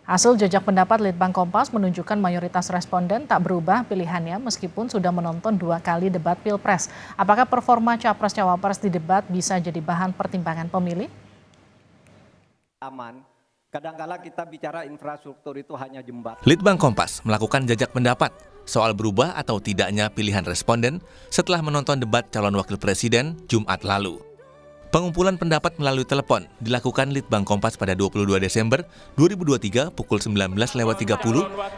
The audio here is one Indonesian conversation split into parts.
Hasil jajak pendapat Litbang Kompas menunjukkan mayoritas responden tak berubah pilihannya meskipun sudah menonton 2 kali debat Pilpres. Apakah performa Capres-Cawapres di debat bisa jadi bahan pertimbangan pemilih? Aman. Kadang-kala kita bicara infrastruktur itu hanya jembatan. Litbang Kompas melakukan jajak pendapat soal berubah atau tidaknya pilihan responden setelah menonton debat calon wakil presiden Jumat lalu. Pengumpulan pendapat melalui telepon dilakukan Litbang Kompas pada 22 Desember 2023 pukul 19.30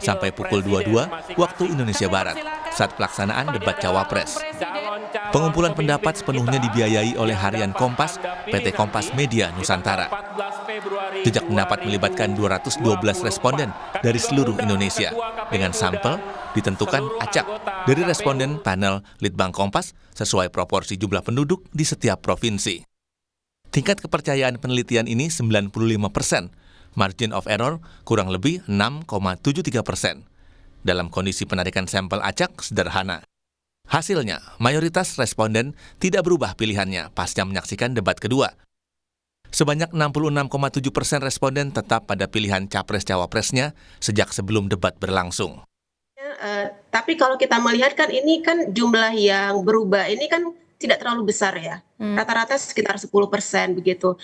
sampai pukul 22 waktu Indonesia Barat saat pelaksanaan debat Cawapres. Pengumpulan pendapat sepenuhnya dibiayai oleh Harian Kompas, PT Kompas Media Nusantara. Jejak pendapat melibatkan 212 responden dari seluruh Indonesia dengan sampel ditentukan acak dari responden panel Litbang Kompas sesuai proporsi jumlah penduduk di setiap provinsi. Tingkat kepercayaan penelitian ini 95%, margin of error kurang lebih 6,73%. Dalam kondisi penarikan sampel acak sederhana. Hasilnya, mayoritas responden tidak berubah pilihannya pasca menyaksikan debat kedua. Sebanyak 66,7% responden tetap pada pilihan Capres-Cawapresnya sejak sebelum debat berlangsung. Tapi kalau kita melihat kan ini kan jumlah yang berubah ini kan tidak terlalu besar ya, rata-rata sekitar 10% begitu.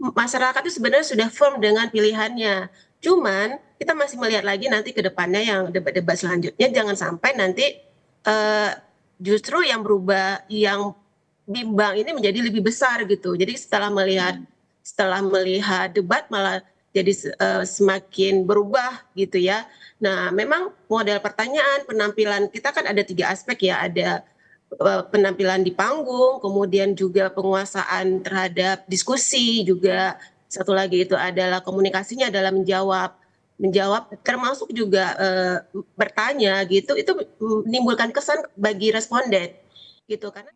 Masyarakat itu sebenarnya sudah firm dengan pilihannya. Cuman kita masih melihat lagi nanti ke depannya yang debat-debat selanjutnya jangan sampai nanti justru yang berubah, yang bimbang ini menjadi lebih besar gitu. Jadi setelah melihat debat malah jadi semakin berubah gitu ya. Nah, memang model pertanyaan, penampilan kita kan ada 3 aspek ya, ada penampilan di panggung, kemudian juga penguasaan terhadap diskusi, juga satu lagi itu adalah komunikasinya dalam menjawab termasuk juga bertanya gitu, itu menimbulkan kesan bagi responden gitu karena.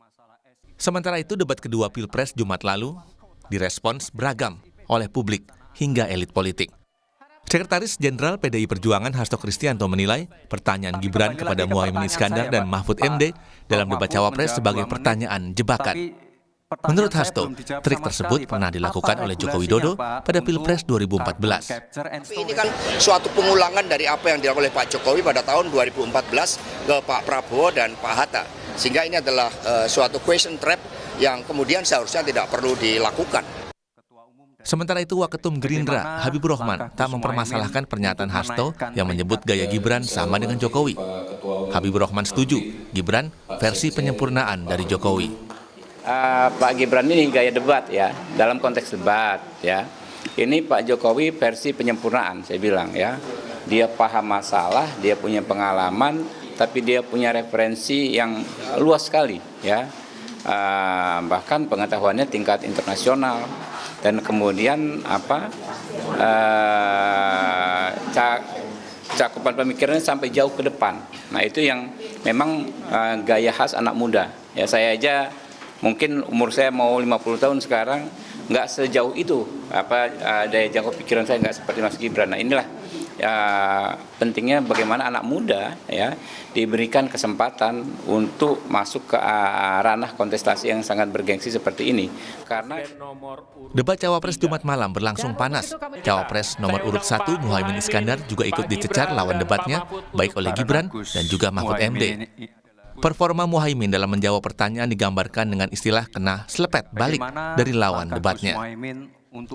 Sementara itu debat kedua Pilpres Jumat lalu direspons beragam oleh publik hingga elit politik. Sekretaris Jenderal PDI Perjuangan Hasto Kristianto menilai pertanyaan Gibran kepada Muhaimin Iskandar dan Mahfud MD dalam debat Cawapres sebagai pertanyaan jebakan. Menurut Hasto, trik tersebut pernah dilakukan oleh Joko Widodo pada Pilpres 2014. Ini kan suatu pengulangan dari apa yang dilakukan oleh Pak Jokowi pada tahun 2014 ke Pak Prabowo dan Pak Hatta. Sehingga ini adalah suatu question trap yang kemudian seharusnya tidak perlu dilakukan. Sementara itu, Waketum Gerindra, Habibur Rahman, tak mempermasalahkan pernyataan Hasto yang menyebut gaya Gibran sama dengan Jokowi. Habibur Rahman setuju, Gibran versi penyempurnaan dari Jokowi. Pak Gibran ini gaya debat ya, dalam konteks debat ya. Ini Pak Jokowi versi penyempurnaan, saya bilang ya. Dia paham masalah, dia punya pengalaman, tapi dia punya referensi yang luas sekali ya. Bahkan pengetahuannya tingkat internasional. Dan kemudian cakupan pemikirannya sampai jauh ke depan. Nah itu yang memang gaya khas anak muda. Ya saya aja mungkin umur saya mau 50 tahun sekarang nggak sejauh itu daya jangkau pikiran saya nggak seperti Mas Gibran. Nah inilah pentingnya bagaimana anak muda ya diberikan kesempatan untuk masuk ke ranah kontestasi yang sangat bergengsi seperti ini. Karena debat Cawapres Jumat malam berlangsung panas. Cawapres nomor urut 1 Muhaimin Iskandar juga ikut dicecar lawan debatnya baik oleh Gibran dan juga Mahfud MD. Performa Muhaimin dalam menjawab pertanyaan digambarkan dengan istilah kena selepet balik dari lawan debatnya.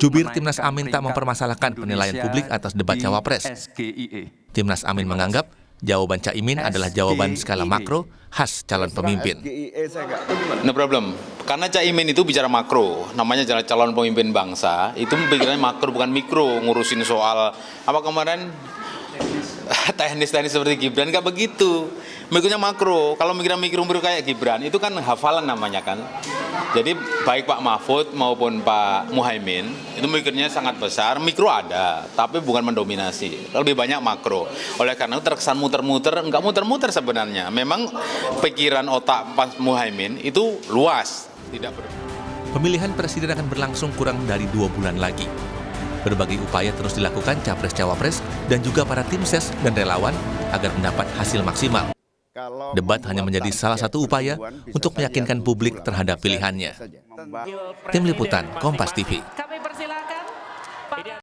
Jubir Timnas Amin tak mempermasalahkan penilaian publik atas debat Cawapres. Timnas Amin menganggap jawaban Caimin adalah jawaban skala makro khas calon pemimpin. No problem. Karena Caimin itu bicara makro, namanya calon pemimpin bangsa, itu pikirannya makro bukan mikro, ngurusin soal apa kemarin teknis-teknis seperti Gibran, nggak begitu. Mikirnya makro, kalau mikirnya mikro kayak Gibran, itu kan hafalan namanya kan. Jadi baik Pak Mahfud maupun Pak Muhaimin, itu mikirnya sangat besar, mikro ada, tapi bukan mendominasi. Lebih banyak makro. Oleh karena itu terkesan muter-muter, nggak muter-muter sebenarnya. Memang pikiran otak Pak Muhaimin itu luas. Pemilihan presiden akan berlangsung kurang dari 2 bulan lagi. Berbagai upaya terus dilakukan Capres-Cawapres dan juga para tim ses dan relawan agar mendapat hasil maksimal. Debat hanya menjadi salah satu upaya untuk meyakinkan publik terhadap pilihannya. Tim Liputan, Kompas TV.